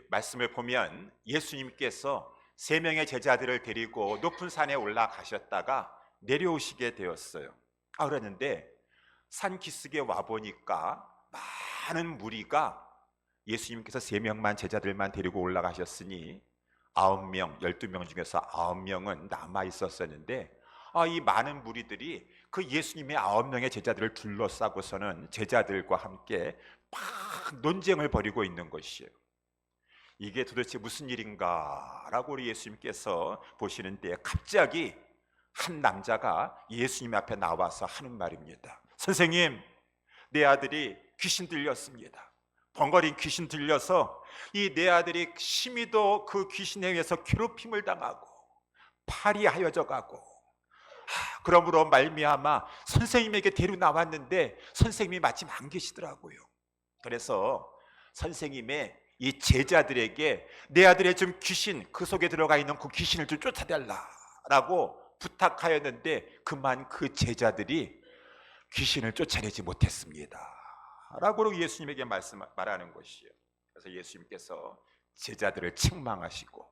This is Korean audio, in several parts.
말씀을 보면 예수님께서 세 명의 제자들을 데리고 높은 산에 올라가셨다가 내려오시게 되었어요. 그랬는데 산 기슭에 와 보니까 많은 무리가 예수님께서 세 명만 제자들만 데리고 올라가셨으니 9명, 12명 중에서 9명은 남아 있었었는데 이 많은 무리들이 그 예수님의 9명의 제자들을 둘러싸고서는 제자들과 함께 막 논쟁을 벌이고 있는 것이에요. 이게 도대체 무슨 일인가 라고 우리 예수님께서 보시는 때 갑자기 한 남자가 예수님 앞에 나와서 하는 말입니다. 선생님, 내 아들이 귀신 들렸습니다. 벙거린 귀신 들려서 이 내 아들이 심히도 그 귀신에 의해서 괴롭힘을 당하고 팔이 하여져 가고 그러므로 말미암아 선생님에게 데리고 나왔는데 선생님이 마침 안 계시더라고요. 그래서 선생님의 이 제자들에게 내 아들의 좀 귀신, 그 속에 들어가 있는 그 귀신을 좀 쫓아달라라고 부탁하였는데 그만 그 제자들이 귀신을 쫓아내지 못했습니다 라고 예수님에게 말하는 것이에요. 그래서 예수님께서 제자들을 책망하시고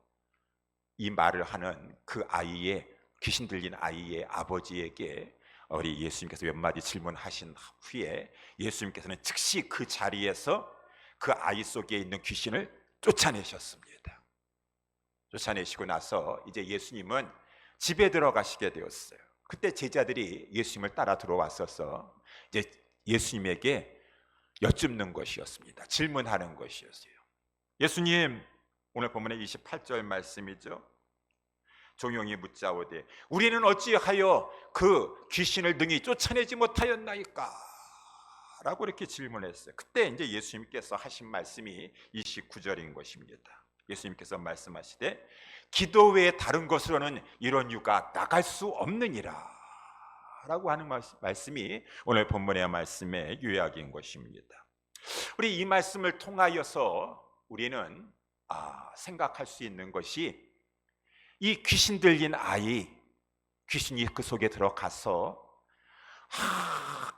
이 말을 하는 그 아이의, 귀신 들린 아이의 아버지에게 우리 예수님께서 몇 마디 질문하신 후에 예수님께서는 즉시 그 자리에서 그 아이 속에 있는 귀신을 쫓아내셨습니다. 쫓아내시고 나서 이제 예수님은 집에 들어가시게 되었어요. 그때 제자들이 예수님을 따라 들어왔어서 이제 예수님에게 여쭙는 것이었습니다. 질문하는 것이었어요. 예수님, 오늘 본문의 28절 말씀이죠. 종용이 묻자오되 우리는 어찌하여 그 귀신을 능히 쫓아내지 못하였나이까? 라고 이렇게 질문했어요. 그때 이제 예수님께서 하신 말씀이 29절인 것입니다. 예수님께서 말씀하시되 기도 외에 다른 것으로는 이런 유가 나갈 수 없느니라 라고 하는 말씀이 오늘 본문의 말씀의 요약인 것입니다. 우리 이 말씀을 통하여서 우리는 생각할 수 있는 것이 이 귀신 들린 아이, 귀신이 그 속에 들어가서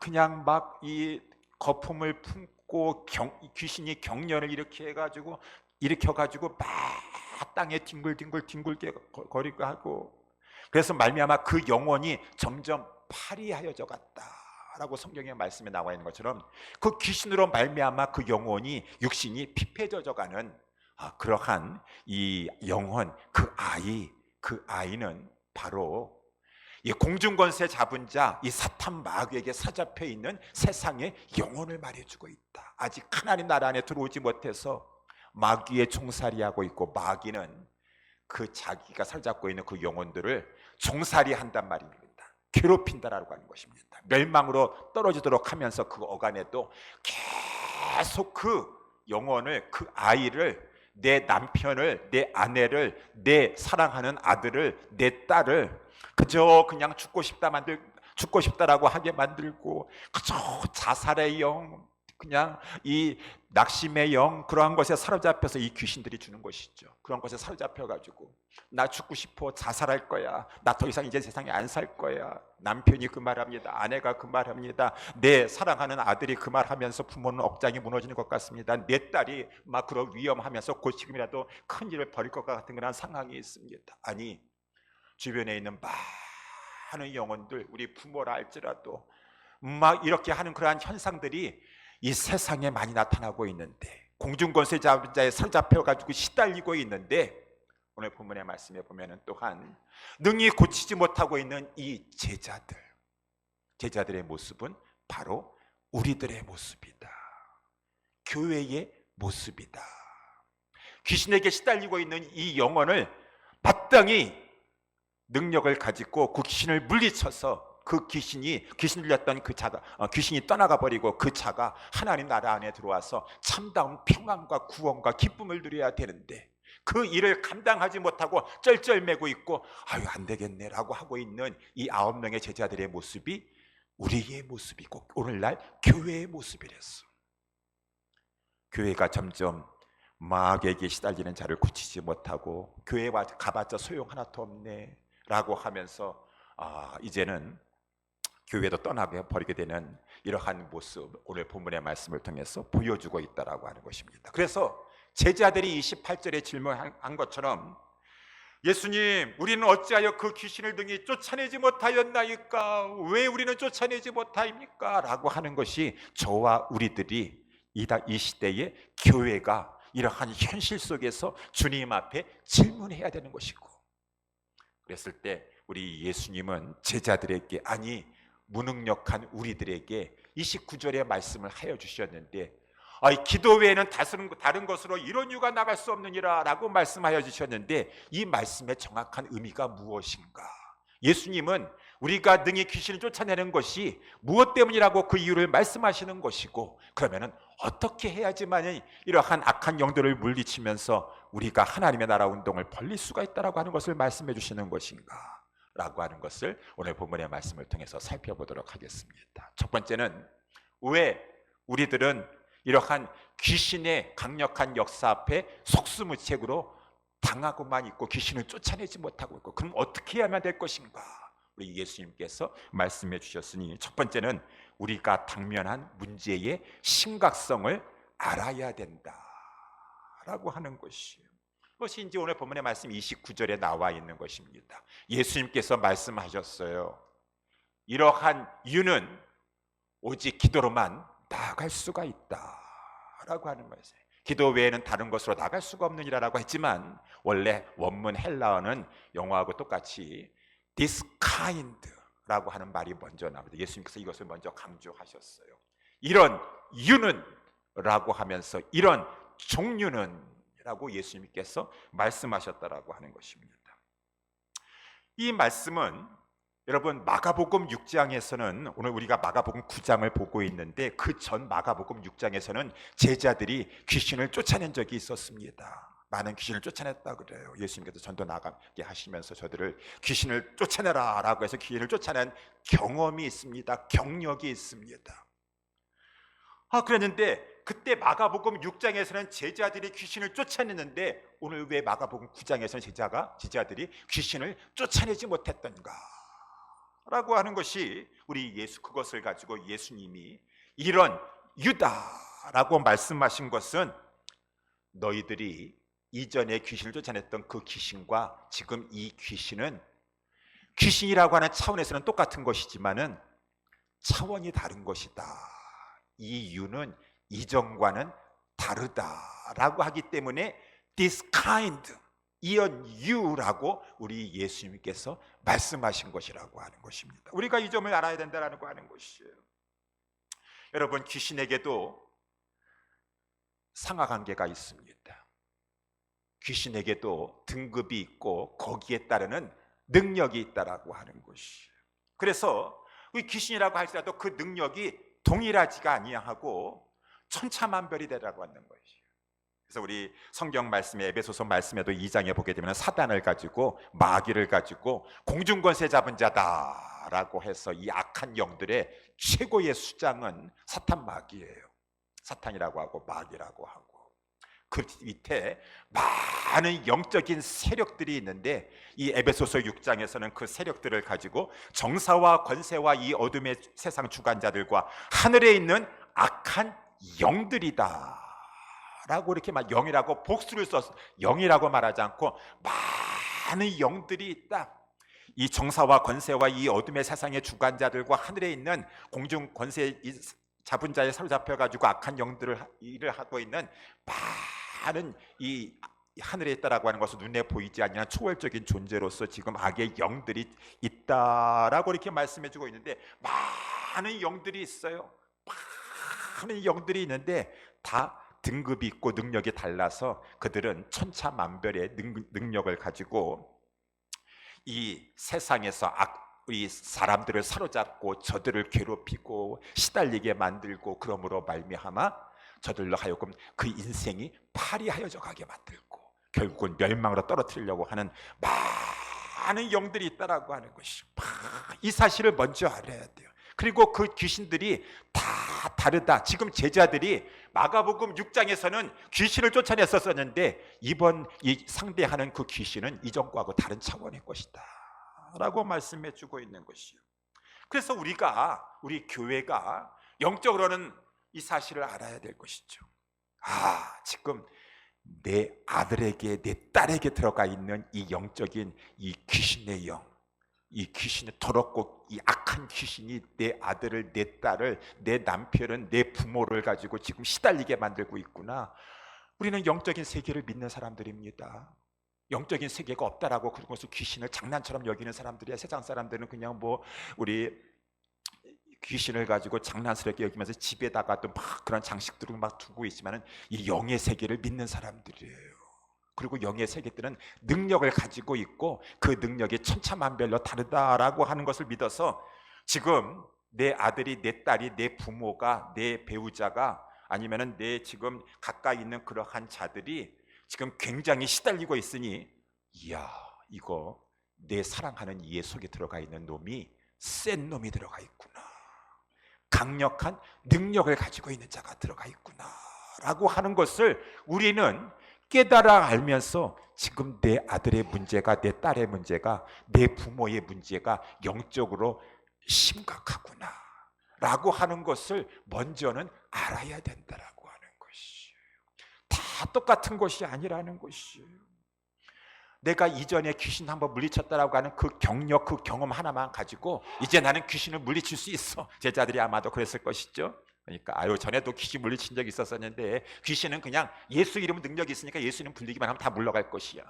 그냥 막 이 거품을 품고 귀신이 경련을 일으켜가지고 막 땅에 뒹굴뒹굴 거리고 하고, 그래서 말미암아 그 영혼이 점점 파리하여져 갔다라고 성경의 말씀에 나와 있는 것처럼 그 귀신으로 말미암아 그 영혼이, 육신이 피폐져가는 그러한 이 영혼, 그 아이는 바로 이 공중권세 잡은 자, 이 사탄 마귀에게 사잡혀 있는 세상의 영혼을 말해주고 있다. 아직 하나님 나라 안에 들어오지 못해서 마귀의 종살이하고 있고, 마귀는 그 자기가 사로잡고 있는 그 영혼들을 종살이한단 말입니다. 괴롭힌다라고 하는 것입니다. 멸망으로 떨어지도록 하면서 그 어간에도 계속 그 영혼을, 그 아이를, 내 남편을, 내 아내를, 내 사랑하는 아들을, 내 딸을 그저 그냥 죽고 싶다라고 하게 만들고, 그저 자살의 영, 그냥 이 낙심의 영, 그러한 것에 사로잡혀서 이 귀신들이 주는 것이죠. 그런 것에 사로잡혀가지고 나 죽고 싶어, 자살할 거야, 나 더 이상 이제 세상에 안 살 거야, 남편이 그 말합니다, 아내가 그 말합니다, 내 사랑하는 아들이 그 말하면서 부모는 억장이 무너지는 것 같습니다, 내 딸이 막 그런 위험하면서 곧 지금이라도 큰 일을 벌일 것 같은 그런 상황이 있습니다. 아니, 주변에 있는 많은 영혼들, 우리 부모라 할지라도 막 이렇게 하는 그러한 현상들이 이 세상에 많이 나타나고 있는데, 공중권세 잡은 자에 사로잡혀가지고 시달리고 있는데, 오늘 본문의 말씀에 보면은 또한 능히 고치지 못하고 있는 이 제자들의 모습은 바로 우리들의 모습이다. 교회의 모습이다. 귀신에게 시달리고 있는 이 영혼을 마땅히 능력을 가지고 그 귀신을 물리쳐서 그 귀신 들렸던 그 자가, 귀신이 떠나가 버리고 그 자가 하나님 나라 안에 들어와서 참다운 평안과 구원과 기쁨을 누려야 되는데, 그 일을 감당하지 못하고 쩔쩔매고 있고 안 되겠네라고 하고 있는 이 9명의 제자들의 모습이 우리의 모습이고, 오늘날 교회의 모습이랬어. 교회가 점점 마귀에게 시달리는 자를 고치지 못하고 교회 가봤자 소용 하나도 없네 라고 하면서 이제는 교회도 떠나게 버리게 되는 이러한 모습, 오늘 본문의 말씀을 통해서 보여주고 있다라고 하는 것입니다. 그래서 제자들이 28절에 질문한 것처럼 예수님, 우리는 어찌하여 그 귀신을 등이 쫓아내지 못하였나이까? 왜 우리는 쫓아내지 못하입니까? 라고 하는 것이 저와 우리들이 이 시대의 교회가 이러한 현실 속에서 주님 앞에 질문해야 되는 것이고, 그랬을 때 우리 예수님은 제자들에게, 아니 무능력한 우리들에게 29절의 말씀을 하여 주셨는데, 기도 외에는 다른 것으로 이런 이유가 나갈 수 없느니라 라고 말씀하여 주셨는데, 이 말씀의 정확한 의미가 무엇인가? 예수님은 우리가 능히 귀신을 쫓아내는 것이 무엇 때문이라고 그 이유를 말씀하시는 것이고, 그러면 어떻게 해야지만 이러한 악한 영들을 물리치면서 우리가 하나님의 나라 운동을 벌릴 수가 있다라고 하는 것을 말씀해 주시는 것인가? 라고 하는 것을 오늘 본문의 말씀을 통해서 살펴보도록 하겠습니다. 첫 번째는, 왜 우리들은 이러한 귀신의 강력한 역사 앞에 속수무책으로 당하고만 있고 귀신을 쫓아내지 못하고 있고, 그럼 어떻게 해야만 될 것인가? 우리 예수님께서 말씀해 주셨으니, 첫 번째는 우리가 당면한 문제의 심각성을 알아야 된다라고 하는 것이에요. 그것이 이제 오늘 본문의 말씀 29절에 나와 있는 것입니다. 예수님께서 말씀하셨어요. 이러한 이유는 오직 기도로만 나아갈 수가 있다라고 하는 말이에요. 기도 외에는 다른 것으로 나갈 수가 없느니라라고 했지만, 원래 원문 헬라어는 영어하고 똑같이 this kind라고 하는 말이 먼저 나옵니다. 예수님께서 이것을 먼저 강조하셨어요. 이런 이유는 라고 하면서 이런 종류는 라고 예수님께서 말씀하셨다라고 하는 것입니다. 이 말씀은 여러분, 마가복음 6장에서는, 오늘 우리가 마가복음 9장을 보고 있는데, 그 전 마가복음 6장에서는 제자들이 귀신을 쫓아낸 적이 있었습니다. 많은 귀신을 쫓아냈다 그래요. 예수님께서 전도 나가게 하시면서 저들을 귀신을 쫓아내라 라고 해서 귀신을 쫓아낸 경험이 있습니다. 경력이 있습니다. 그랬는데 그때 마가복음 6장에서는 제자들이 귀신을 쫓아냈는데, 오늘 왜 마가복음 9장에서는 제자들이 귀신을 쫓아내지 못했던가 라고 하는 것이, 우리 그것을 가지고 예수님이 이런 유다라고 말씀하신 것은, 너희들이 이전에 귀신을 쫓아냈던 그 귀신과 지금 이 귀신은, 귀신이라고 하는 차원에서는 똑같은 것이지만은 차원이 다른 것이다. 이 이유는 이전과는 다르다라고 하기 때문에 this kind, 이런 이유라고 우리 예수님께서 말씀하신 것이라고 하는 것입니다. 우리가 이 점을 알아야 된다는 거 하는 것이에요. 여러분, 귀신에게도 상하관계가 있습니다. 귀신에게도 등급이 있고 거기에 따르는 능력이 있다라고 하는 것이에요. 그래서 귀신이라고 할지라도 그 능력이 동일하지가 아니하고 천차만별이 되라고 하는 것이에요. 그래서 우리 성경 말씀에, 에베소서 말씀에도 2장에 보게 되면 사단을 가지고, 마귀를 가지고 공중권세 잡은 자다라고 해서 이 악한 영들의 최고의 수장은 사탄 마귀예요. 사탄이라고 하고 마귀라고 하고, 그 밑에 많은 영적인 세력들이 있는데, 이 에베소서 6장에서는 그 세력들을 가지고 정사와 권세와 이 어둠의 세상 주관자들과 하늘에 있는 악한 영들이다 라고 이렇게 막 영이라고 복수를 써서, 영이라고 말하지 않고 많은 영들이 있다. 이 정사와 권세와 이 어둠의 세상의 주관자들과 하늘에 있는 공중 권세 잡은 자에 사로잡혀 가지고 악한 영들을 일을 하고 있는 많은 이 하늘에 있다라고 하는 것은 눈에 보이지 않는 초월적인 존재로서 지금 악의 영들이 있다라고 이렇게 말씀해주고 있는데, 많은 영들이 있어요. 많은 영들이 있는데 다 등급이 있고 능력이 달라서 그들은 천차만별의 능력을 가지고 이 세상에서 이 사람들을 사로잡고 저들을 괴롭히고 시달리게 만들고, 그러므로 말미암아 저들로 하여금 그 인생이 파리하여져 가게 만들고 결국은 멸망으로 떨어뜨리려고 하는 많은 영들이 있다라고 하는 것이, 이 사실을 먼저 알아야 돼요. 그리고 그 귀신들이 다 다르다. 지금 제자들이 마가복음 6장에서는 귀신을 쫓아냈었는데, 이번 이 상대하는 그 귀신은 이전과하고 다른 차원의 것이다 라고 말씀해 주고 있는 것이요. 그래서 우리 교회가 영적으로는 이 사실을 알아야 될 것이죠. 지금 내 아들에게, 내 딸에게 들어가 있는 이 영적인 이 귀신의 영, 이 귀신의 더럽고 이 악한 귀신이 내 아들을, 내 딸을, 내 남편은, 내 부모를 가지고 지금 시달리게 만들고 있구나. 우리는 영적인 세계를 믿는 사람들입니다. 영적인 세계가 없다라고 그런 것을 귀신을 장난처럼 여기는 사람들이야. 세상 사람들은 그냥 뭐 우리 귀신을 가지고 장난스럽게 여기면서 집에다가 또 막 그런 장식들을 막 두고 있지만은 이 영의 세계를 믿는 사람들이에요. 그리고 영의 세계들은 능력을 가지고 있고 그 능력이 천차만별로 다르다라고 하는 것을 믿어서 지금 내 아들이, 내 딸이, 내 부모가, 내 배우자가 아니면은 내 지금 가까이 있는 그러한 자들이 지금 굉장히 시달리고 있으니, 이야, 이거 내 사랑하는 이의 속에 들어가 있는 놈이 센 놈이 들어가 있구나, 강력한 능력을 가지고 있는 자가 들어가 있구나 라고 하는 것을 우리는 깨달아 알면서 지금 내 아들의 문제가, 내 딸의 문제가, 내 부모의 문제가 영적으로 심각하구나 라고 하는 것을 먼저는 알아야 된다라고 하는 것이에요. 다 똑같은 것이 아니라는 것이에요. 내가 이전에 귀신 한번 물리쳤다라고 하는 그 경력, 그 경험 하나만 가지고 이제 나는 귀신을 물리칠 수 있어. 제자들이 아마도 그랬을 것이죠. 그러니까 전에도 귀신 물리친 적이 있었었는데 귀신은 그냥 예수 이름 능력이 있으니까 예수 이름 불리기만 하면 다 물러갈 것이야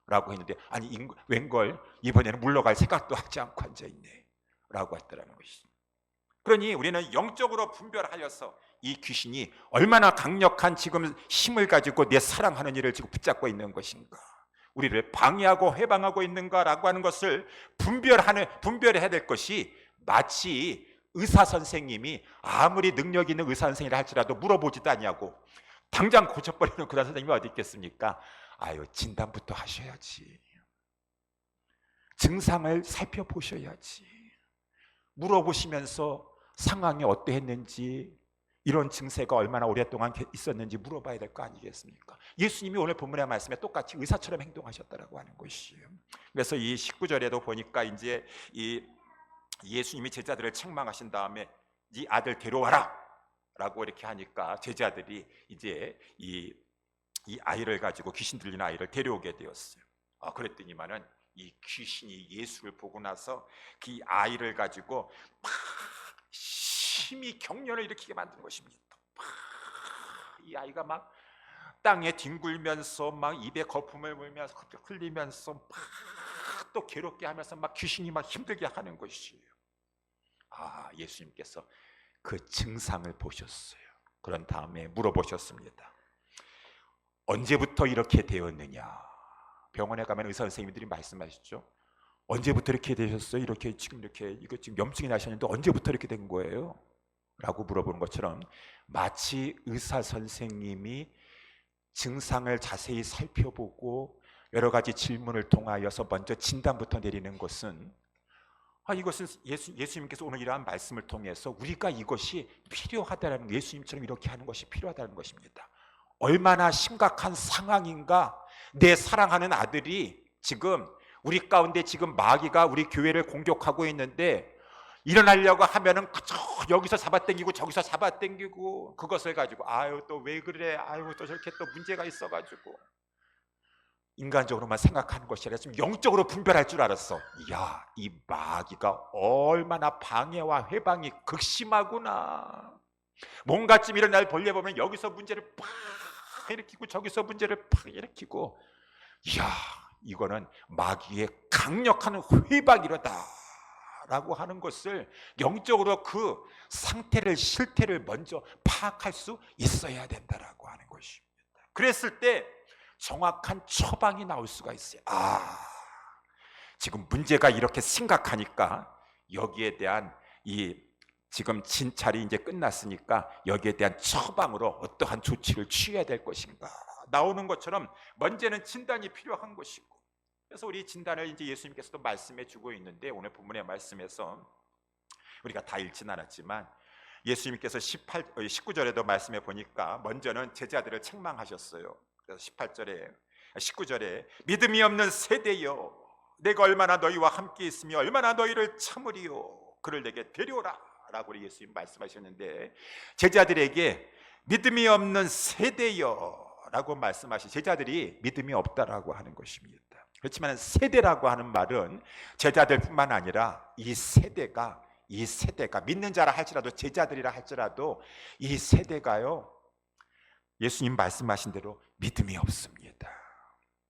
라고 했는데, 아니 웬걸 이번에는 물러갈 생각도 하지 않고 앉아있네 라고 했더라는 것이죠. 그러니 우리는 영적으로 분별하여서 이 귀신이 얼마나 강력한 지금 힘을 가지고 내 사랑하는 이를 지금 붙잡고 있는 것인가, 우리를 방해하고 해방하고 있는가라고 하는 것을 분별해야 될 것이, 마치 의사 선생님이 아무리 능력 있는 의사 선생이라 할지라도 물어보지도 않냐고 당장 고쳐버리는 그런 선생님이 어디 있겠습니까? 진단부터 하셔야지, 증상을 살펴보셔야지, 물어보시면서 상황이 어떠했는지, 이런 증세가 얼마나 오랫동안 있었는지 물어봐야 될 거 아니겠습니까? 예수님이 오늘 본문의 말씀에 똑같이 의사처럼 행동하셨다라고 하는 것이에요. 그래서 이 19절에도 보니까 이제 이 예수님이 제자들을 책망하신 다음에 네 아들 데려와라 라고 이렇게 하니까 제자들이 이제 이 아이를 가지고, 귀신 들린 아이를 데려오게 되었어요. 그랬더니만은 이 귀신이 예수를 보고 나서 그 아이를 가지고 막 심히 경련을 일으키게 만든 것입니다. 이 아이가 막 땅에 뒹굴면서 막 입에 거품을 물면서 흘리면서 막 또 괴롭게 하면서 막 귀신이 막 힘들게 하는 것이에요. 예수님께서 그 증상을 보셨어요. 그런 다음에 물어보셨습니다. 언제부터 이렇게 되었느냐? 병원에 가면 의사 선생님들이 말씀하시죠. 언제부터 이렇게 되셨어요? 이거 지금 염증이 나셨는데 언제부터 이렇게 된 거예요? 라고 물어보는 것처럼, 마치 의사 선생님이 증상을 자세히 살펴보고 여러 가지 질문을 통하여서 먼저 진단부터 내리는 것은, 이것은 예수님께서 오늘 이러한 말씀을 통해서 우리가 이것이 필요하다는, 예수님처럼 이렇게 하는 것이 필요하다는 것입니다. 얼마나 심각한 상황인가. 내 사랑하는 아들이 지금 우리 가운데 지금 마귀가 우리 교회를 공격하고 있는데, 일어나려고 하면은 여기서 잡아당기고 저기서 잡아당기고, 그것을 가지고 또 왜 그래, 또 저렇게 또 문제가 있어가지고 인간적으로만 생각하는 것이 아니라 좀 영적으로 분별할 줄 알았어. 이 마귀가 얼마나 방해와 해방이 극심하구나. 뭔가 좀 일어날 벌레 보면 여기서 문제를 팍 일으키고 저기서 문제를 팍 일으키고, 이거는 마귀의 강력한 회방이로다 라고 하는 것을 영적으로 그 상태를, 실태를 먼저 파악할 수 있어야 된다라고 하는 것입니다. 그랬을 때 정확한 처방이 나올 수가 있어요. 지금 문제가 이렇게 심각하니까 여기에 대한 지금 진찰이 이제 끝났으니까 여기에 대한 처방으로 어떠한 조치를 취해야 될 것인가 나오는 것처럼 먼저는 진단이 필요한 것이고, 그래서 우리 진단을 이제 예수님께서도 말씀해 주고 있는데, 오늘 본문의 말씀에서 우리가 다 읽지는 않았지만 예수님께서 19절에도 말씀해 보니까 먼저는 제자들을 책망하셨어요. 그래서 19절에 믿음이 없는 세대여, 내가 얼마나 너희와 함께 있으며 얼마나 너희를 참으리요, 그를 내게 데려오라 라고 우리 예수님 말씀하셨는데, 제자들에게 믿음이 없는 세대여 라고 말씀하시 제자들이 믿음이 없다라고 하는 것입니다. 그렇지만 세대라고 하는 말은 제자들뿐만 아니라 이 세대가 믿는 자라 할지라도 제자들이라 할지라도 이 세대가요, 예수님 말씀하신 대로 믿음이 없습니다.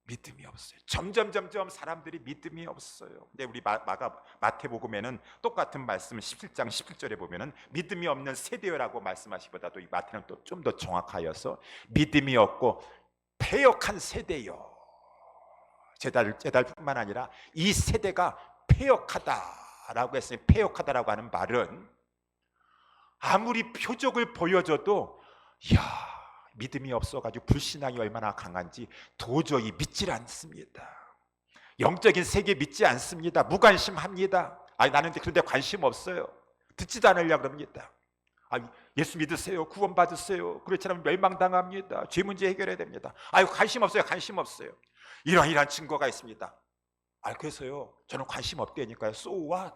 믿음이 없어요. 점점 사람들이 믿음이 없어요. 근데 우리 마태복음에는 똑같은 말씀 17장 17절에 보면은 믿음이 없는 세대라고 말씀하시보다도 이 마태는 또 좀 더 정확하여서 믿음이 없고 패역한 세대요. 제자들뿐만 아니라 이 세대가 패역하다라고 했으니, 패역하다라고 하는 말은 아무리 표적을 보여줘도 믿음이 없어가지고 불신앙이 얼마나 강한지 도저히 믿질 않습니다. 영적인 세계 믿지 않습니다. 무관심합니다. 나는 그런데 관심 없어요. 듣지도 않으려고 합니다. 예수 믿으세요. 구원 받으세요. 그렇지 않으면 멸망당합니다. 죄 문제 해결해야 됩니다. 관심 없어요. 관심 없어요. 이러한 증거가 있습니다. 그래서요, 저는 관심 없다니까요. So what?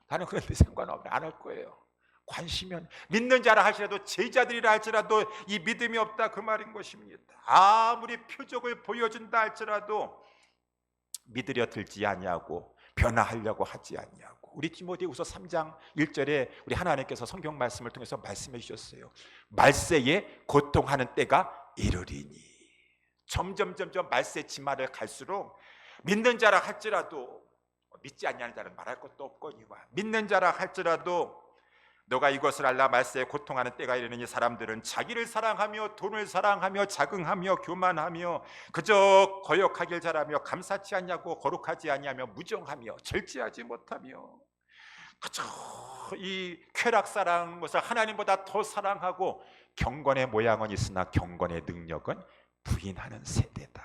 나는 그런데 상관없네. 안 할 거예요. 관심은 믿는 자라 할지라도 제자들이라 할지라도 이 믿음이 없다, 그 말인 것입니다. 아무리 표적을 보여준다 할지라도 믿으려 들지 아니하고 변화하려고 하지 아니하고. 우리 디모데후서 3장 1절에 우리 하나님께서 성경 말씀을 통해서 말씀해 주셨어요. 말세에 고통하는 때가 이르리니. 점점 말세 지말을 갈수록 믿는 자라 할지라도, 믿지 아니하는 자는 말할 것도 없거니와, 믿는 자라 할지라도 너가 이것을 알라, 말세에 고통하는 때가 이르니 사람들은 자기를 사랑하며 돈을 사랑하며 자긍하며 교만하며 그저 거역하길 잘하며 감사치 않냐고 거룩하지 아니하며 무정하며 절제하지 못하며 그저 이 쾌락사랑 것을 하나님보다 더 사랑하고 경건의 모양은 있으나 경건의 능력은 부인하는 세대다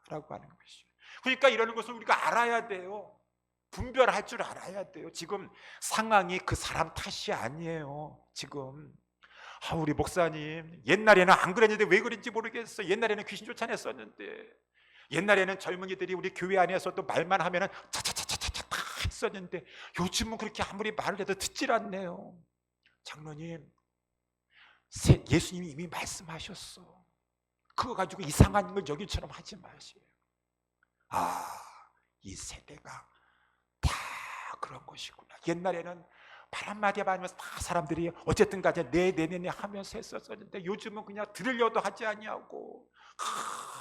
라고 하는 것이죠. 그러니까 이러는 것을 우리가 알아야 돼요. 분별할 줄 알아야 돼요. 지금 상황이 그 사람 탓이 아니에요. 지금 우리 목사님 옛날에는 안 그랬는데 왜 그런지 모르겠어. 옛날에는 귀신 쫓아냈었는데, 옛날에는 젊은이들이 우리 교회 안에서도 말만 하면은 차차차차차 다 했었는데 요즘은 그렇게 아무리 말을 해도 듣질 않네요. 장로님, 예수님이 이미 말씀하셨어. 그거 가지고 이상한 걸 여기처럼 하지 마세요. 이 세대가 다 그런 것이구나. 옛날에는 말 한마디 하면서 다 사람들이 어쨌든 간에 네네네 하면서 했었는데 요즘은 그냥 들으려도 하지 아니하고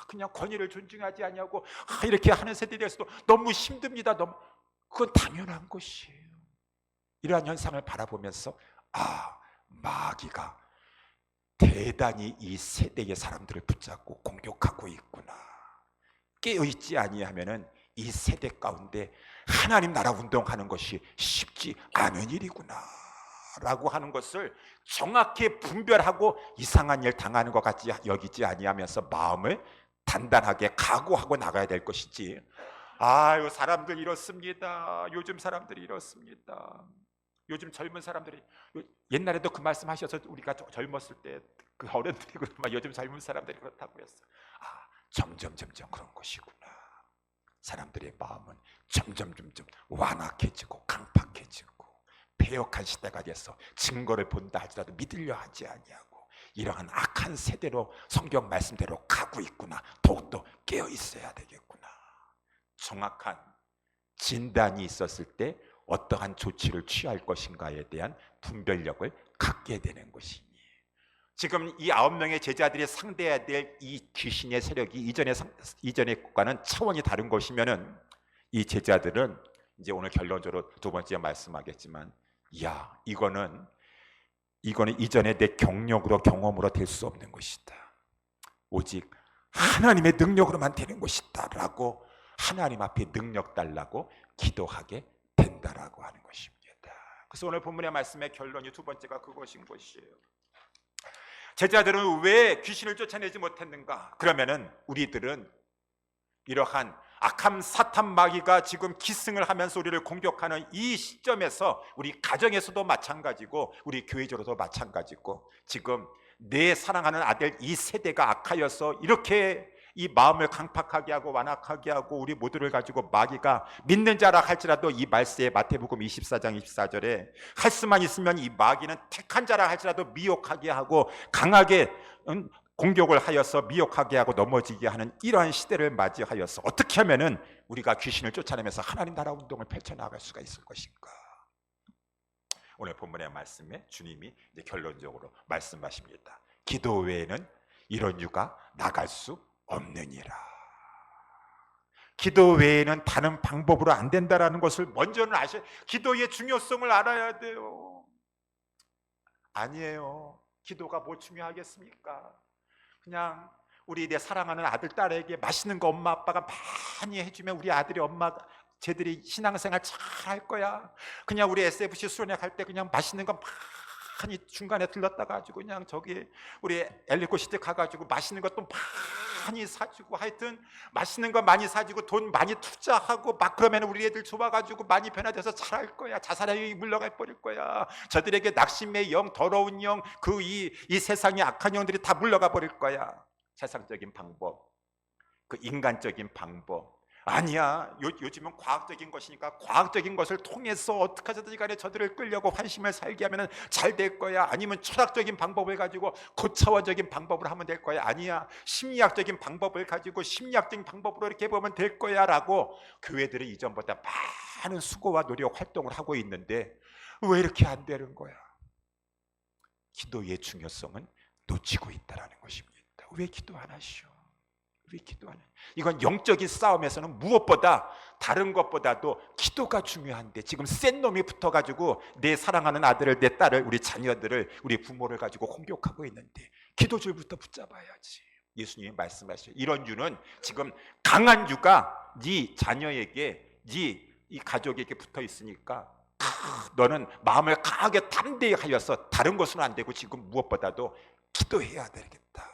그냥 권위를 존중하지 아니하고 이렇게 하는 세대들에서도 너무 힘듭니다. 그건 당연한 것이에요. 이러한 현상을 바라보면서 마귀가 대단히 이 세대의 사람들을 붙잡고 공격하고 있구나. 깨어있지 아니하면은 이 세대 가운데 하나님 나라 운동하는 것이 쉽지 않은 일이구나 라고 하는 것을 정확히 분별하고 이상한 일 당하는 것 같이 여기지 아니하면서 마음을 단단하게 각오하고 나가야 될 것이지. 사람들 이렇습니다. 요즘 사람들이 이렇습니다. 요즘 젊은 사람들이, 옛날에도 그 말씀 하셔서 우리가 젊었을 때 그 어른들이 그러면 요즘 젊은 사람들이 그렇다고 했어. 점점 그런 것이구나. 사람들의 마음은 점점 완악해지고 강팍해지고 패역한 시대가 돼서 증거를 본다 할지라도 믿으려 하지 아니하고 이러한 악한 세대로 성경 말씀대로 가고 있구나. 더욱더 깨어 있어야 되겠구나. 정확한 진단이 있었을 때 어떠한 조치를 취할 것인가에 대한 분별력을 갖게 되는 것이니, 지금 이 9명의 제자들이 상대해야 될 이 귀신의 세력이 이전의 차원이 다른 것이면은 이 제자들은 이제 오늘 결론적으로 두 번째 말씀하겠지만, 이거는 이전에 내 경력으로 경험으로 될 수 없는 것이다. 오직 하나님의 능력으로만 되는 것이다 라고 하나님 앞에 능력 달라고 기도하게 된다라고 하는 것입니다. 그래서 오늘 본문의 말씀의 결론이 두 번째가 그것인 것이에요. 제자들은 왜 귀신을 쫓아내지 못했는가? 그러면은 우리들은 이러한 악함 사탄 마귀가 지금 기승을 하면서 우리를 공격하는 이 시점에서 우리 가정에서도 마찬가지고 우리 교회적으로도 마찬가지고 지금 내 사랑하는 아들 이 세대가 악하여서 이렇게 이 마음을 강팍하게 하고 완악하게 하고 우리 모두를 가지고 마귀가 믿는 자라 할지라도 이 말세에 마태복음 24장 24절에 할 수만 있으면 이 마귀는 택한 자라 할지라도 미혹하게 하고 강하게 공격을 하여서 미혹하게 하고 넘어지게 하는 이러한 시대를 맞이하여서 어떻게 하면은 우리가 귀신을 쫓아내면서 하나님 나라 운동을 펼쳐나갈 수가 있을 것인가? 오늘 본문의 말씀에 주님이 이제 결론적으로 말씀하십니다. 기도 외에는 이런 유가 나갈 수 없느니라. 기도 외에는 다른 방법으로 안 된다라는 것을 먼저는 아셔야, 기도의 중요성을 알아야 돼요. 아니에요. 기도가 뭐 중요하겠습니까? 그냥 우리 내 사랑하는 아들, 딸에게 맛있는 거 엄마 아빠가 많이 해주면 우리 아들이 엄마 쟤들이 신앙생활 잘 할 거야. 그냥 우리 SFC 수련회 갈 때 그냥 맛있는 거 많이 중간에 들렀다 가지고 그냥 저기 우리 엘리코 시대 가가지고 맛있는 것도 많이 사주고, 하여튼 맛있는 거 많이 사주고 돈 많이 투자하고 막 그러면 우리 애들 좋아가지고 많이 변화돼서 잘할 거야. 자살의 영이 물러가 버릴 거야. 저들에게 낙심의 영, 더러운 영, 이 세상의 악한 영들이 다 물러가 버릴 거야. 세상적인 방법, 그 인간적인 방법 아니야. 요즘은 과학적인 것이니까 과학적인 것을 통해서 어떻게 하든 간에 저들을 끌려고 환심을 살게 하면 잘 될 거야. 아니면 철학적인 방법을 가지고 고차원적인 방법으로 하면 될 거야. 아니야, 심리학적인 방법을 가지고 심리학적인 방법으로 이렇게 보면 될 거야 라고 교회들이 이전보다 많은 수고와 노력 활동을 하고 있는데 왜 이렇게 안 되는 거야? 기도의 중요성은 놓치고 있다는 것입니다. 왜 기도 안 하시오? 왜 기도 안 해요? 이건 영적인 싸움에서는 무엇보다 다른 것보다도 기도가 중요한데 지금 센 놈이 붙어가지고 내 사랑하는 아들을, 내 딸을, 우리 자녀들을, 우리 부모를 가지고 공격하고 있는데 기도줄부터 붙잡아야지. 예수님이 말씀하시죠. 이런 유는 지금 강한 유가 네 자녀에게, 네 이 가족에게 붙어 있으니까 너는 마음을 강하게 담대하여서 다른 것은 안 되고 지금 무엇보다도 기도해야 되겠다.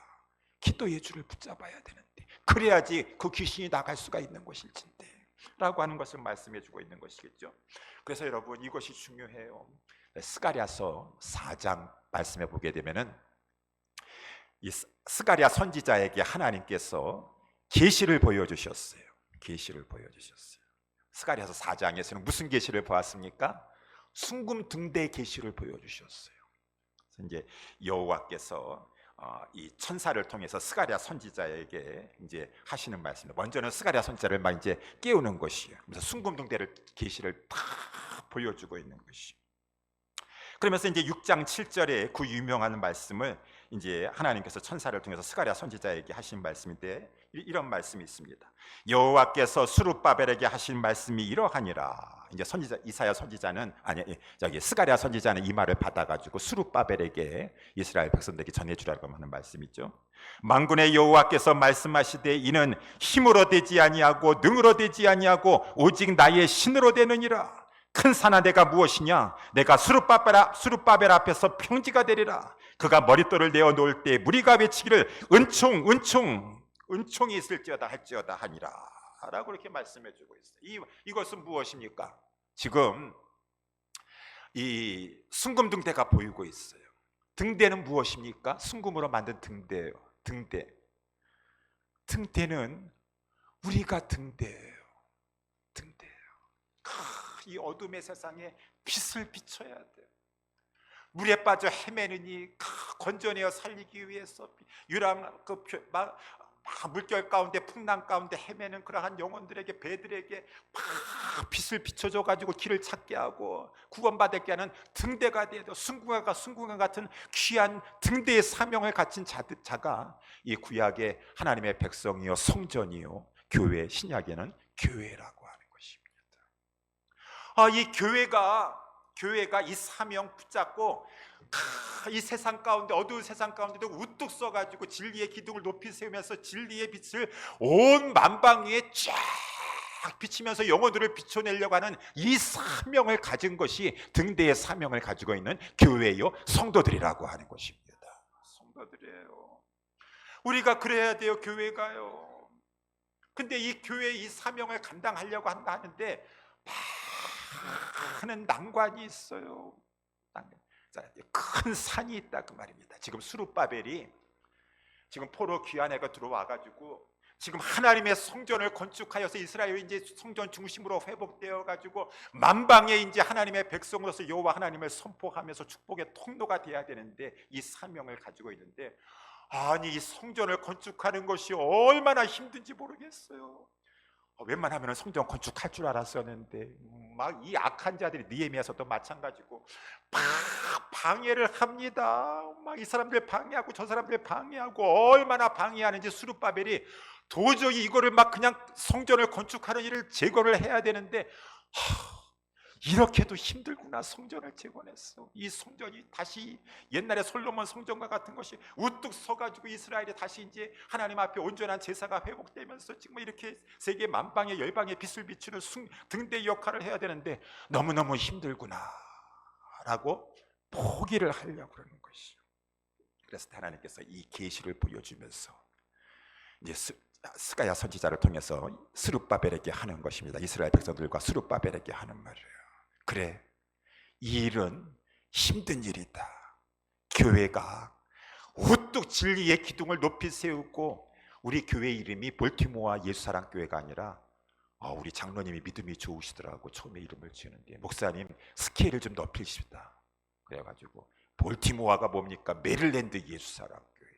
기도의 줄을 붙잡아야 되는데 그래야지 그 귀신이 나갈 수가 있는 것일 텐데 라고 하는 것을 말씀해 주고 있는 것이겠죠. 그래서 여러분 이것이 중요해요. 스가랴서 4장 말씀해 보게 되면은 이 스가랴 선지자에게 하나님께서 계시를 보여주셨어요. 계시를 보여주셨어요. 스가랴서 4장에서는 무슨 계시를 보았습니까? 순금 등대 계시를 보여주셨어요. 그래서 이제 여호와께서 이 천사를 통해서 스가랴 선지자에게 이제 하시는 말씀입니다. 먼저는 스가랴 선지자를 막 이제 깨우는 것이에요. 그래서 순금등대를 계시를 다 보여주고 있는 것이. 그러면서 이제 6장 7절에 그 유명한 말씀을 이제 하나님께서 천사를 통해서 스가랴 선지자에게 하신 말씀인데 이런 말씀이 있습니다. 여호와께서 스룹바벨에게 하신 말씀이 이러하니라. 이제 선지자 이사야 선지자는 스가랴 선지자는 이 말을 받아가지고 스룹바벨에게 이스라엘 백성들에게 전해주라고 하는 말씀이죠. 만군의 여호와께서 말씀하시되 이는 힘으로 되지 아니하고 능으로 되지 아니하고 오직 나의 신으로 되느니라. 큰 산아 내가 무엇이냐? 내가 스룹바벨 앞에서 평지가 되리라. 그가 머릿돌을 내어 놓을 때 무리가 외치기를 은총이 있을지어다 할지어다 하니라 라고 이렇게 말씀해 주고 있어요. 이것은 무엇입니까? 지금 이 순금 등대가 보이고 있어요. 등대는 무엇입니까? 순금으로 만든 등대예요. 등대는 우리가 등대예요. 이 어둠의 세상에 빛을 비춰야 돼요. 물에 빠져 헤매느니 건져내어 살리기 위해서 물결 가운데 풍랑 가운데 헤매는 그러한 영혼들에게, 배들에게 빛을 비춰줘 가지고 길을 찾게 하고 구원받게 하는 등대가 되어 순금과 같은 귀한 등대의 사명을 가진 자가 이 구약의 하나님의 백성이요 성전이요 교회, 신약에는 교회라고 하는 것입니다. 이 교회가 이 사명 붙잡고 이 세상 가운데, 어두운 세상 가운데도 우뚝 서가지고 진리의 기둥을 높이 세우면서 진리의 빛을 온 만방 위에 쫙 비치면서 영혼들을 비춰내려고 하는 이 사명을 가진 것이 등대의 사명을 가지고 있는 교회요 성도들이라고 하는 것입니다. 성도들이에요. 우리가 그래야 돼요. 교회가요. 근데 이 교회의 이 사명을 감당하려고 하는데 많은 난관이 있어요. 큰 산이 있다 그 말입니다. 지금 스룹바벨이 지금 포로 귀환해가 들어와가지고 지금 하나님의 성전을 건축하여서 이스라엘이 이제 성전 중심으로 회복되어 가지고 만방에 이제 하나님의 백성으로서 여호와 하나님을 선포하면서 축복의 통로가 되어야 되는데 이 사명을 가지고 있는데 아니 이 성전을 건축하는 것이 얼마나 힘든지 모르겠어요. 웬만하면 성전 건축할 줄 알았었는데 막 이 악한 자들이 느헤미야서도 마찬가지고 막 방해를 합니다. 막 이 사람들 방해하고 저 사람들 방해하고 얼마나 방해하는지 스룹바벨이 도저히 이거를 막 그냥 성전을 건축하는 일을 재건을 해야 되는데 이렇게도 힘들구나. 성전을 재건했어. 이 성전이 다시 옛날에 솔로몬 성전과 같은 것이 우뚝 서가지고 이스라엘이 다시 이제 하나님 앞에 온전한 제사가 회복되면서 지금 이렇게 세계 만방의 열방의 빛을 비추는 등대 역할을 해야 되는데 너무너무 힘들구나 라고 포기를 하려고 그러는 것이죠. 그래서 하나님께서 이 계시를 보여주면서 이제 스가랴 선지자를 통해서 스룹바벨에게 하는 것입니다. 이스라엘 백성들과 스룹바벨에게 하는 말이에요. 그래, 이 일은 힘든 일이다. 교회가 우뚝 진리의 기둥을 높이 세우고, 우리 교회 이름이 볼티모어 예수사랑 교회가 아니라 우리 장로님이 믿음이 좋으시더라고 처음에 이름을 지었는데, 목사님 스케일을 좀 높이십시다. 그래가지고 볼티모어가 뭡니까? 메릴랜드 예수사랑 교회.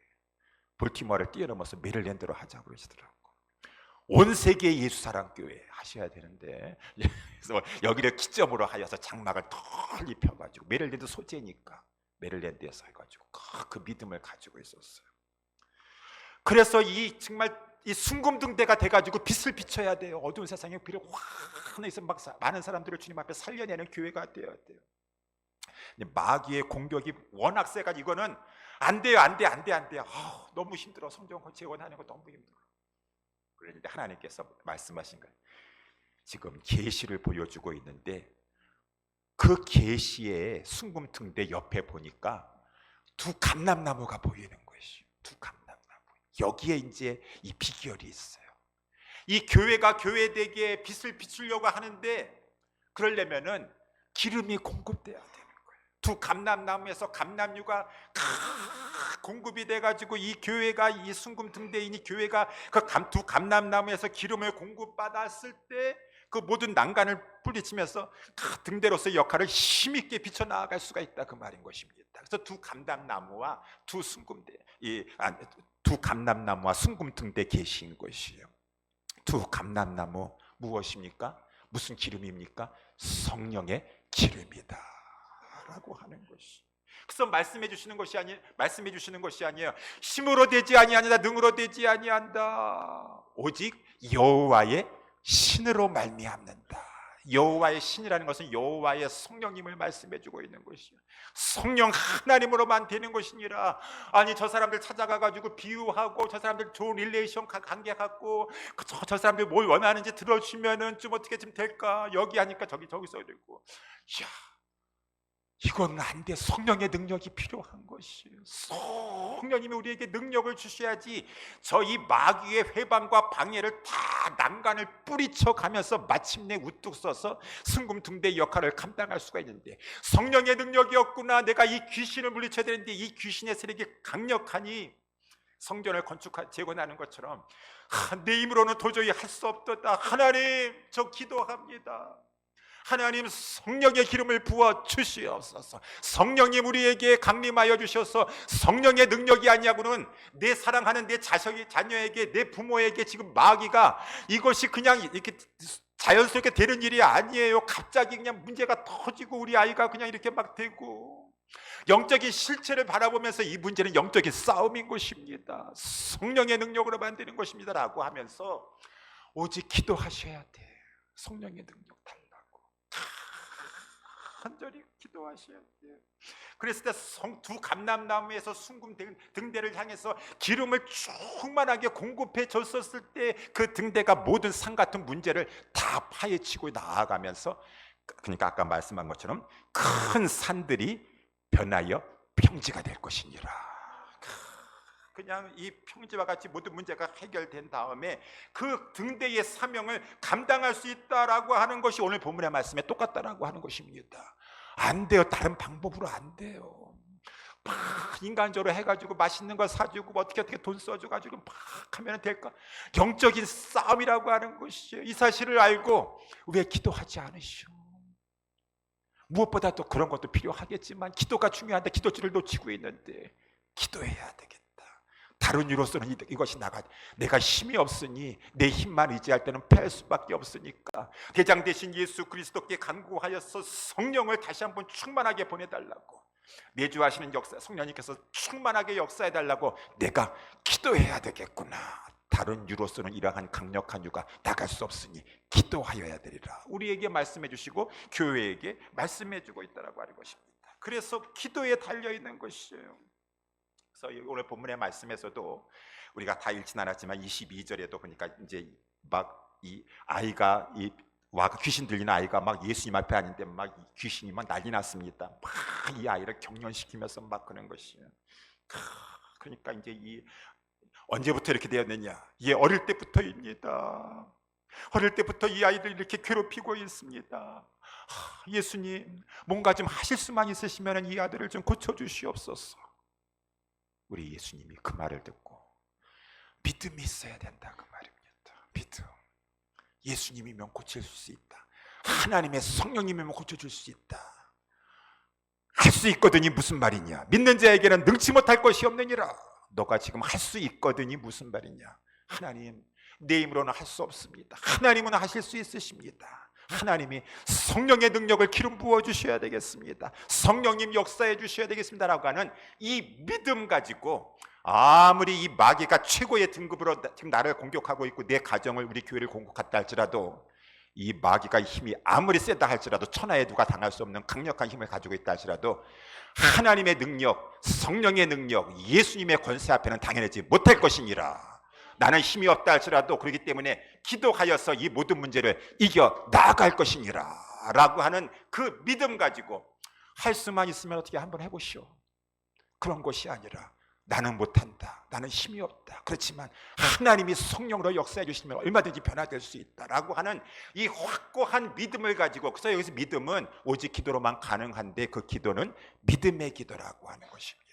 볼티모어를 뛰어넘어서 메릴랜드로 하자고 그러시더라고. 온 세계 예수사랑 교회 하셔야 되는데, 그래서 여기를 기점으로 하여서 장막을 털 입혀가지고, 메릴랜드 소재니까 메릴랜드에서 해가지고 그 믿음을 가지고 있었어요. 그래서 이 정말 이 순금등대가 돼가지고 빛을 비춰야 돼요. 어두운 세상에 빛을 확 내서 막 많은 사람들을 주님 앞에 살려내는 교회가 되어야 돼요. 마귀의 공격이 워낙 세가지고 이거는 안 돼요, 안 돼, 안 돼, 안 돼. 너무 힘들어. 성전 재건하는 거 너무 힘들어. 그런데 하나님께서 말씀하신 거예요. 지금 계시를 보여주고 있는데, 그 계시의 순금등대 옆에 보니까 두 감람나무가 보이는 것이에요. 두 감람나무. 여기에 이제 이 비결이 있어요. 이 교회가 교회되게 빛을 비추려고 하는데, 그러려면은 기름이 공급돼야 되는 거예요. 두 감람나무에서 감람유가 공급이 돼가지고 이 교회가, 이 순금등대인 이 교회가 그 두 감람나무에서 기름을 공급받았을 때 그 모든 난간을 뿌리치면서 등대로서의 역할을 힘있게 비춰 나아갈 수가 있다, 그 말인 것입니다. 그래서 두 감람나무와 두 감람나무와 순금등대 계시인 것이에요. 두 감람나무 무엇입니까? 무슨 기름입니까? 성령의 기름이다 라고 하는 것이. 그래서 말씀해 주시는 것이 아니에요. 힘으로 되지 아니하냐, 능으로 되지 아니한다. 오직 여호와의 신으로 말미암는다. 여호와의 신이라는 것은 여호와의 성령님을 말씀해 주고 있는 것이요. 성령 하나님으로만 되는 것이니라. 아니 저 사람들 찾아가가지고 비유하고, 저 사람들 좋은 릴레이션 관계 갖고, 저 사람들 뭘 원하는지 들어주면은 좀 어떻게 좀 될까, 여기 하니까 저기 써야 되고. 이야, 이건 안 돼. 성령의 능력이 필요한 것이에요. 성령님이 우리에게 능력을 주셔야지 저희 마귀의 회방과 방해를 다 난간을 뿌리쳐 가면서 마침내 우뚝 서서 순금등대 역할을 감당할 수가 있는데, 성령의 능력이 없구나. 내가 이 귀신을 물리쳐야 되는데 이 귀신의 세력이 강력하니 성전을 재건하는 것처럼 내 힘으로는 도저히 할 수 없도다. 하나님, 저 기도합니다. 하나님, 성령의 기름을 부어 주시옵소서. 성령님 우리에게 강림하여 주셔서, 성령의 능력이 아니하고는 내 사랑하는 내 자녀에게, 내 부모에게 지금 마귀가, 이것이 그냥 이렇게 자연스럽게 되는 일이 아니에요. 갑자기 그냥 문제가 터지고 우리 아이가 그냥 이렇게 막 되고, 영적인 실체를 바라보면서 이 문제는 영적인 싸움인 것입니다. 성령의 능력으로 만드는 것입니다 라고 하면서 오직 기도하셔야 돼. 성령의 능력 달라고 간절히 기도하셔야 돼요. 그랬을 때 두 감람나무에서 순금등대를 향해서 기름을 충만하게 공급해 줬었을 때 그 등대가 모든 산 같은 문제를 다 파헤치고 나아가면서, 그러니까 아까 말씀한 것처럼 큰 산들이 변하여 평지가 될 것이니라. 그냥 이 평지와 같이 모든 문제가 해결된 다음에 그 등대의 사명을 감당할 수 있다라고 하는 것이 오늘 본문의 말씀에 똑같다라고 하는 것입니다. 안 돼요. 다른 방법으로 안 돼요. 막 인간적으로 해가지고 맛있는 거 사주고 어떻게 돈 써줘가지고 막 하면 될까? 영적인 싸움이라고 하는 것이죠. 이 사실을 알고 왜 기도하지 않으시오? 무엇보다 또 그런 것도 필요하겠지만 기도가 중요한데 기도줄을 놓치고 있는데 기도해야 되겠다. 다른 이로서는 이것이 내가 힘이 없으니 내 힘만 의지할 때는 패할 수밖에 없으니까 대장 대신 예수 그리스도께 간구하여서 성령을 다시 한번 충만하게 보내달라고, 내주하시는 역사 성령님께서 충만하게 역사해달라고 내가 기도해야 되겠구나. 다른 유로서는 이러한 강력한 유가 나갈 수 없으니 기도하여야 되리라. 우리에게 말씀해 주시고 교회에게 말씀해 주고 있다라고 하는 것입니다. 그래서 기도에 달려있는 것이에요. 그래서 오늘 본문의 말씀에서도 우리가 다 읽진 않았지만 22절에도 보니까 이제 막 이 아이가 귀신 들리는 아이가 막 예수님 앞에 앉는데 막 귀신이 막 난리 났습니다. 막 이 아이를 경련시키면서 막 그런 것이에요. 그러니까 이제 언제부터 이렇게 되었느냐? 어릴 때부터입니다. 어릴 때부터 이 아이들 이렇게 괴롭히고 있습니다. 예수님, 뭔가 좀 하실 수만 있으시면 이 아들을 좀 고쳐주시옵소서. 우리 예수님이 그 말을 듣고 믿음이 있어야 된다 그 말입니다. 믿음. 예수님이면 고칠 수 있다. 하나님의 성령님이면 고쳐줄 수 있다. 할 수 있거든이 무슨 말이냐? 믿는 자에게는 능치 못할 것이 없느니라. 너가 지금 할 수 있거든이 무슨 말이냐? 하나님, 내 힘으로는 할 수 없습니다. 하나님은 하실 수 있으십니다. 하나님이 성령의 능력을 기름 부어 주셔야 되겠습니다. 성령님 역사해 주셔야 되겠습니다라고 하는 이 믿음 가지고, 아무리 이 마귀가 최고의 등급으로 지금 나를 공격하고 있고 내 가정을, 우리 교회를 공격했다 할지라도, 이 마귀가 힘이 아무리 세다 할지라도, 천하에 누가 당할 수 없는 강력한 힘을 가지고 있다 할지라도 하나님의 능력, 성령의 능력, 예수님의 권세 앞에는 당연하지 못할 것이니라. 나는 힘이 없다 할지라도 그렇기 때문에 기도하여서 이 모든 문제를 이겨 나아갈 것이니라 라고 하는 그 믿음 가지고 할 수만 있으면 어떻게 한번 해보시오. 그런 것이 아니라 나는 못한다, 나는 힘이 없다, 그렇지만 하나님이 성령으로 역사해 주시면 얼마든지 변화될 수 있다라고 하는 이 확고한 믿음을 가지고, 그래서 여기서 믿음은 오직 기도로만 가능한데 그 기도는 믿음의 기도라고 하는 것입니다.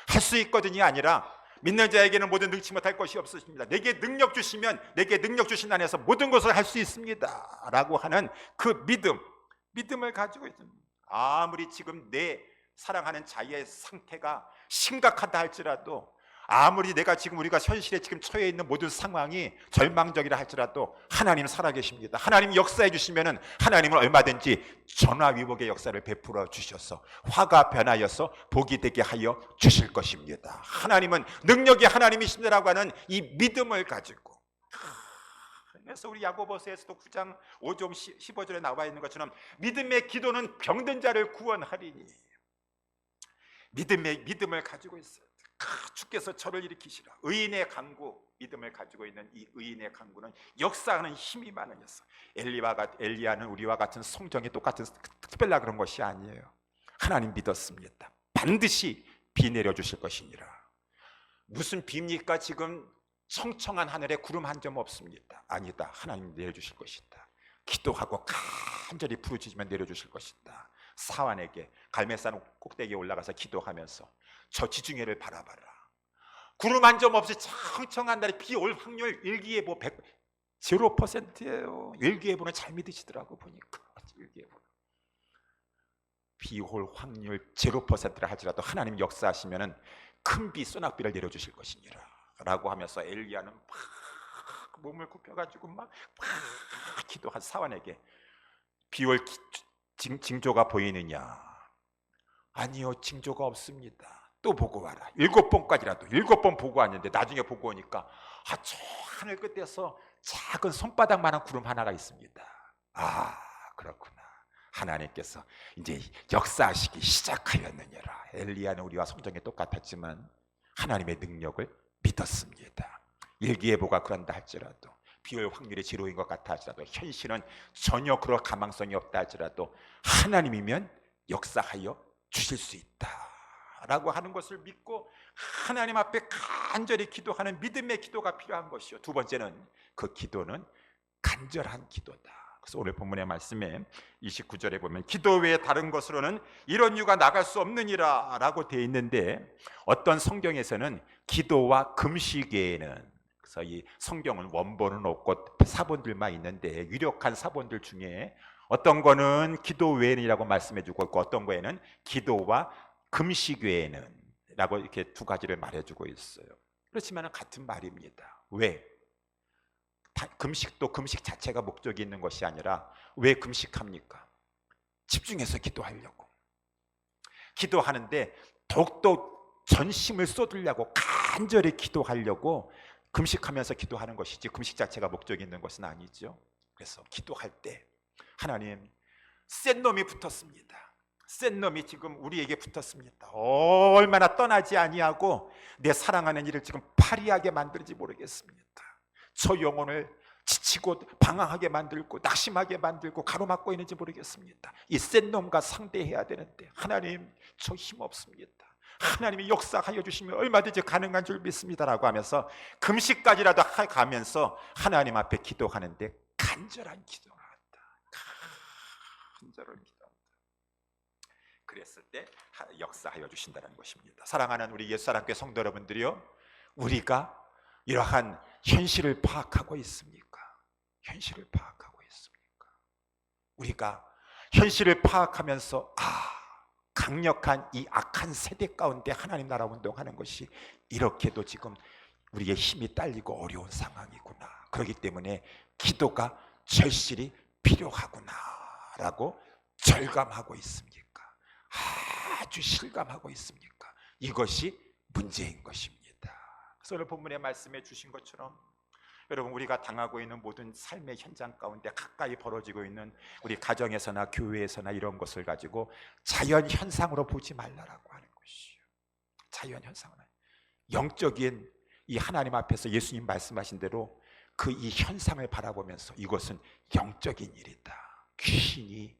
할 수 있거든이 아니라 믿는 자에게는 모든 능치 못할 것이 없으십니다. 내게 능력 주시면 내게 능력 주신 안에서 모든 것을 할 수 있습니다 라고 하는 그 믿음을 가지고 있습니다. 아무리 지금 내 사랑하는 자의 상태가 심각하다 할지라도, 아무리 내가 지금 우리가 현실에 지금 처해 있는 모든 상황이 절망적이라 할지라도 하나님은 살아계십니다. 하나님 역사해 주시면은 하나님은 얼마든지 전화위복의 역사를 베풀어 주셔서 화가 변하여서 복이 되게 하여 주실 것입니다. 하나님은 능력의 하나님이신다라고 하는 이 믿음을 가지고, 그래서 우리 야고보서에서도 9장 5절 15절에 나와 있는 것처럼 믿음의 기도는 병든 자를 구원하리니, 믿음을 가지고 있어요. 주께서 저를 일으키시라. 의인의 간구, 믿음을 가지고 있는 이 의인의 간구는 역사하는 힘이 많은 녀석. 엘리야는 우리와 같은 성정이 똑같은 특별나 그런 것이 아니에요. 하나님 믿었습니다. 반드시 비 내려주실 것이니라. 무슨 비입니까? 지금 청청한 하늘에 구름 한 점 없습니다. 아니다, 하나님 내려주실 것이다. 기도하고 간절히 부르짖으면 내려주실 것이다. 사환에게 갈멜산 꼭대기에 올라가서 기도하면서 저 지중해를 바라봐라. 구름 한 점 없이 청청한 날에 비 올 확률 일기예보 0%예요. 일기예보는 잘 믿으시더라고 보니까. 일기예보 비 올 확률 0%라 할지라도 하나님 역사하시면은 큰 비, 소낙비를 내려주실 것이니라 라고 하면서 엘리야는 막 몸을 굽혀가지고 막 기도한 사환에게 비 올 징조가 보이느냐? 아니요, 징조가 없습니다. 또 보고 와라. 7번까지라도 7번 보고 왔는데 나중에 보고 오니까 저 하늘 끝에서 작은 손바닥만한 구름 하나가 있습니다. 그렇구나. 하나님께서 이제 역사하시기 시작하였느니라. 엘리야는 우리와 성정이 똑같았지만 하나님의 능력을 믿었습니다. 일기예보가 그런다 할지라도, 비올 확률이 제로인 것 같아 할지라도, 현실은 전혀 그럴 가망성이 없다 할지라도 하나님이면 역사하여 주실 수 있다라고 하는 것을 믿고 하나님 앞에 간절히 기도하는 믿음의 기도가 필요한 것이요. 두 번째는 그 기도는 간절한 기도다. 그래서 오늘 본문의 말씀에 29절에 보면 기도 외에 다른 것으로는 이런 유가 나갈 수 없느니라 라고 되어 있는데, 어떤 성경에서는 기도와 금식 외에는, 그래서 이 성경은 원본은 없고 사본들만 있는데 유력한 사본들 중에 어떤 거는 기도 외에는이라고 말씀해주고 있고 어떤 거에는 기도와 금식 외에는 라고 이렇게 두 가지를 말해주고 있어요. 그렇지만 같은 말입니다. 왜? 금식도 금식 자체가 목적이 있는 것이 아니라 왜 금식합니까? 집중해서 기도하려고. 기도하는데 더욱더 전심을 쏟으려고 간절히 기도하려고 금식하면서 기도하는 것이지 금식 자체가 목적이 있는 것은 아니죠. 그래서 기도할 때 하나님, 센 놈이 붙었습니다. 센 놈이 지금 우리에게 붙었습니다. 얼마나 떠나지 아니하고 내 사랑하는 이를 지금 파리하게 만들지 모르겠습니다. 저 영혼을 지치고 방황하게 만들고 낙심하게 만들고 가로막고 있는지 모르겠습니다. 이 센 놈과 상대해야 되는데 하나님, 저 힘없습니다. 하나님이 역사하여 주시면 얼마든지 가능한 줄 믿습니다라고 하면서 금식까지라도 가면서 하나님 앞에 기도하는데 간절한 기도를 한다. 간절한 기도한다. 그랬을 때 역사하여 주신다는 것입니다. 사랑하는 우리 옛사랑교회 성도 여러분들이요, 우리가 이러한 현실을 파악하고 있습니까? 현실을 파악하고 있습니까? 우리가 현실을 파악하면서 강력한 이 악한 세대 가운데 하나님 나라 운동하는 것이 이렇게도 지금 우리의 힘이 딸리고 어려운 상황이구나. 그렇기 때문에 기도가 절실히 필요하구나 라고 절감하고 있습니까? 아주 실감하고 있습니까? 이것이 문제인 것입니다. 그래서 오늘 본문의 말씀해 주신 것처럼 여러분, 우리가 당하고 있는 모든 삶의 현장 가운데 가까이 벌어지고 있는 우리 가정에서나 교회에서나 이런 것을 가지고 자연 현상으로 보지 말라라고 하는 것이요. 자연 현상은 영적인 이 하나님 앞에서 예수님 말씀하신 대로 그 이 현상을 바라보면서 이것은 영적인 일이다. 귀신이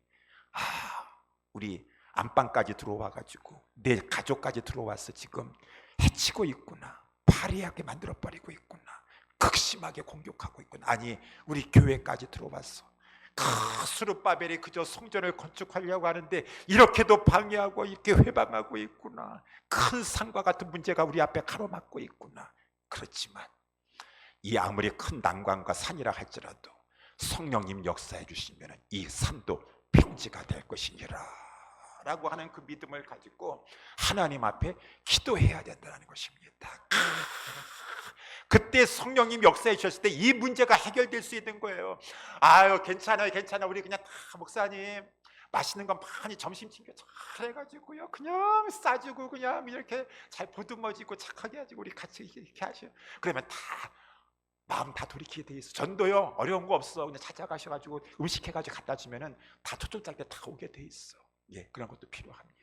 우리 안방까지 들어와 가지고 내 가족까지 들어와서 지금 해치고 있구나. 파리하게 만들어 버리고 있구나. 극심하게 공격하고 있구나. 아니, 우리 교회까지 들어왔어. 스룹바벨이 그저 성전을 건축하려고 하는데 이렇게도 방해하고 이렇게 회방하고 있구나. 큰 산과 같은 문제가 우리 앞에 가로막고 있구나. 그렇지만 이 아무리 큰 난관과 산이라 할지라도 성령님 역사해 주시면 이 산도 평지가 될 것이니라 라고 하는 그 믿음을 가지고 하나님 앞에 기도해야 된다는 것입니다. 그때 성령님 역사해 주셨을 때 이 문제가 해결될 수 있는 거예요. 아유, 괜찮아요, 괜찮아. 우리 그냥 다 목사님 맛있는 거 많이 점심 챙겨 잘 해가지고요, 그냥 싸주고 그냥 이렇게 잘 보듬어지고 착하게 해가지고 우리 같이 이렇게 하셔. 그러면 다 마음 다 돌이키게 돼 있어. 전도요, 어려운 거 없어. 그냥 찾아가셔가지고 음식 해가지고 갖다 주면은 다 초점 짧게 다 오게 돼 있어. 예, 그런 것도 필요합니다.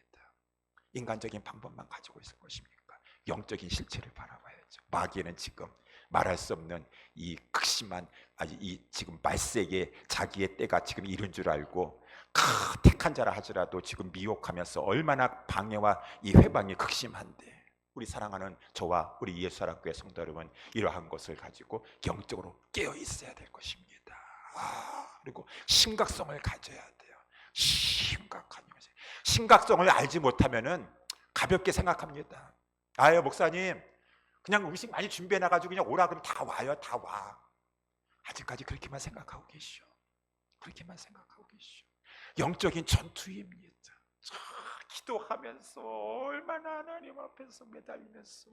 인간적인 방법만 가지고 있을 것입니까? 영적인 실체를 바라봐야죠. 마귀는 지금 말할 수 없는 이 극심한 이 지금 말세에 자기의 때가 지금 이른 줄 알고 택한 자라 하더라도 지금 미혹하면서 얼마나 방해와 이 회방이 극심한데, 우리 사랑하는 저와 우리 예수사랑교회 성도 여러분, 이러한 것을 가지고 영적으로 깨어 있어야 될 것입니다. 그리고 심각성을 가져야 돼요. 심각성을 알지 못하면은 가볍게 생각합니다. 아유, 목사님 그냥 음식 많이 준비해 놔가지고 그냥 오라 그러면 다 와요. 다 와. 아직까지 그렇게만 생각하고 계시오. 그렇게만 생각하고 계시오. 영적인 전투입니다. 기도하면서 얼마나 하나님 앞에서 매달리면서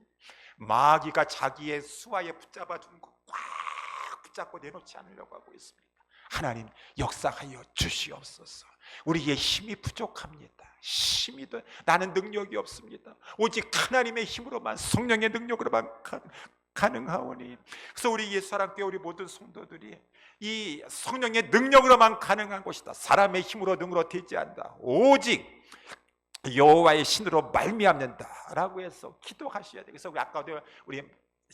마귀가 자기의 수하에 붙잡아 둔 거 꽉 붙잡고 내놓지 않으려고 하고 있습니다. 하나님 역사하여 주시옵소서. 우리의 힘이 부족합니다. 나는 능력이 없습니다. 오직 하나님의 힘으로만, 성령의 능력으로만 가능하오니. 그래서 우리 예수사랑교회 우리 모든 성도들이 이 성령의 능력으로만 가능한 것이다. 사람의 힘으로 능으로 되지 않는다. 오직 여호와의 신으로 말미암는다라고 해서 기도하셔야 돼요. 그래서 아까도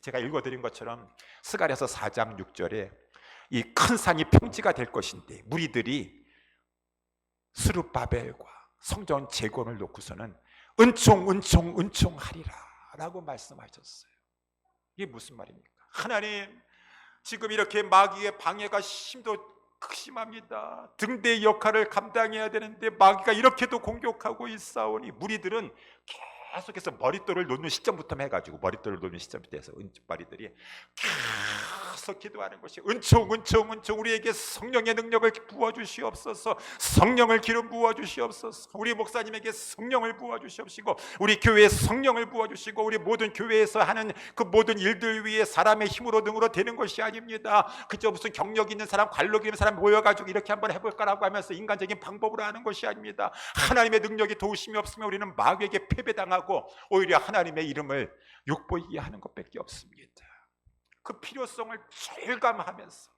제가 읽어드린 것처럼 스가랴서 4장 6절에 이 큰 산이 평지가 될 것인데 무리들이 스룹바벨과 성전 재건을 놓고서는 은총하리라 라고 말씀하셨어요. 이게 무슨 말입니까? 하나님, 지금 이렇게 마귀의 방해가 심도 극심합니다. 등대의 역할을 감당해야 되는데 마귀가 이렇게도 공격하고 있사오니, 무리들은 계속해서 머릿돌을 놓는 시점부터 해가지고 머릿돌을 놓는 시점부터 해서 은발이들이 서서 기도하는 것이 은총 우리에게 성령의 능력을 부어주시옵소서. 성령을 기름 부어주시옵소서. 우리 목사님에게 성령을 부어주시옵시고 우리 교회에 성령을 부어주시고 우리 모든 교회에서 하는 그 모든 일들 위에 사람의 힘으로 능으로 되는 것이 아닙니다. 그저 무슨 경력 있는 사람 관록 있는 사람 모여가지고 이렇게 한번 해볼까라고 하면서 인간적인 방법으로 하는 것이 아닙니다. 하나님의 능력이 도우심이 없으면 우리는 마귀에게 패배당하고 오히려 하나님의 이름을 욕보이게 하는 것밖에 없습니다. 그 필요성을 절감하면서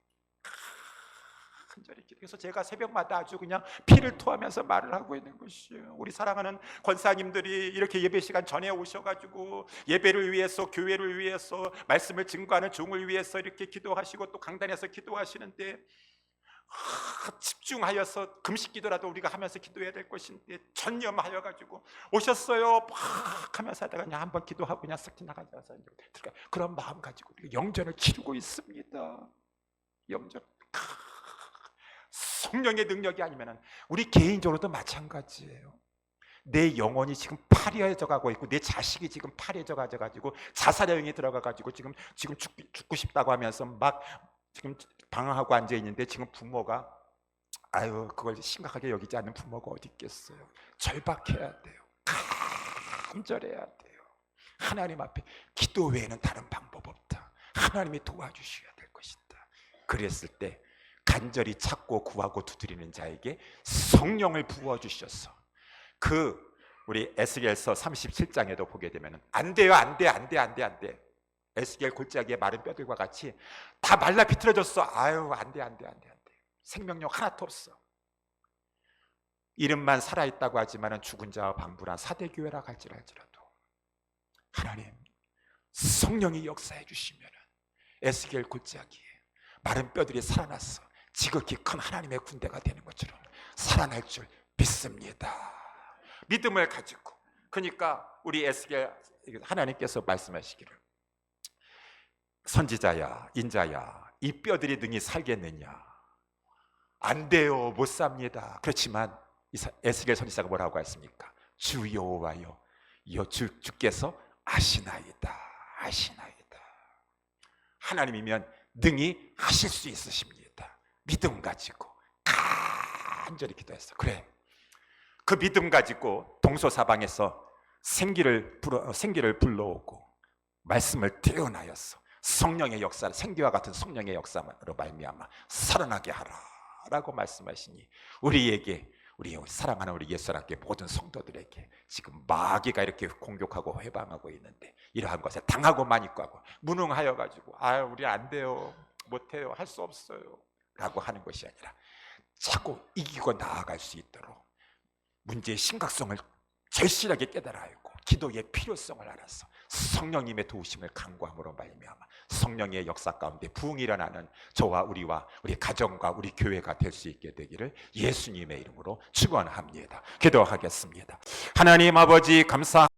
간절히 기도해서 제가 새벽마다 아주 그냥 피를 토하면서 말을 하고 있는 것이에요. 우리 사랑하는 권사님들이 이렇게 예배 시간 전에 오셔가지고 예배를 위해서 교회를 위해서 말씀을 증거하는 종을 위해서 이렇게 기도하시고 또 강단에서 기도하시는데 집중하여서 금식 기도라도 우리가 하면서 기도해야 될 것인데 전념하여 가지고 오셨어요 막 하면서 하다가 그냥 한번 기도하고 그냥 싹 지나가서 그런 마음 가지고 우리가 영전을 치르고 있습니다. 영전. 성령의 능력이 아니면 우리 개인적으로도 마찬가지예요. 내 영혼이 지금 파리해져 가고 있고 내 자식이 지금 파리해져 가지고 자살형이 들어가 가지고 지금 죽고 싶다고 하면서 막 지금 방황하고 앉아 있는데 지금 부모가 그걸 심각하게 여기지 않는 부모가 어디 있겠어요. 절박해야 돼요. 간절해야 돼요. 하나님 앞에 기도 외에는 다른 방법 없다. 하나님이 도와주셔야 될 것이다. 그랬을 때 간절히 찾고 구하고 두드리는 자에게 성령을 부어주셔서 우리 에스겔서 37장에도 보게 되면 안 돼요. 에스겔 골짜기의 마른 뼈들과 같이 다 말라 비틀어졌어. 안 돼. 생명력 하나도 없어. 이름만 살아있다고 하지만 죽은 자와 방불한 사대교회라 할지라도 하나님 성령이 역사해 주시면 에스겔 골짜기에 마른 뼈들이 살아났어. 지극히 큰 하나님의 군대가 되는 것처럼 살아날 줄 믿습니다. 믿음을 가지고 그러니까 우리 에스겔 하나님께서 말씀하시기를 선지자야 인자야 이 뼈들이 능히 살겠느냐. 안 돼요. 못 삽니다. 그렇지만 에스겔 선지자가 뭐라고 했습니까? 주 여호와여 주께서 아시나이다. 하나님이면 능히 하실 수 있으십니다. 믿음 가지고 간절히 기도했어. 그래 그 믿음 가지고 동서사방에서 생기를 불러오고 말씀을 태어나였어. 성령의 역사, 생기와 같은 성령의 역사로 말미암아 살아나게 하라라고 말씀하시니 우리 사랑하는 우리 예수님께 모든 성도들에게 지금 마귀가 이렇게 공격하고 회방하고 있는데 이러한 것에 당하고만 있고 하고 무능하여 가지고 우리 안 돼요, 못해요, 할 수 없어요 라고 하는 것이 아니라 자꾸 이기고 나아갈 수 있도록 문제의 심각성을 절실하게 깨달아 알고 기도의 필요성을 알아서 성령님의 도우심을 간구함으로 말미암아 성령의 역사 가운데 부흥이 일어나는 저와 우리 가정과 우리 교회가 될 수 있게 되기를 예수님의 이름으로 축원합니다. 기도하겠습니다. 하나님 아버지 감사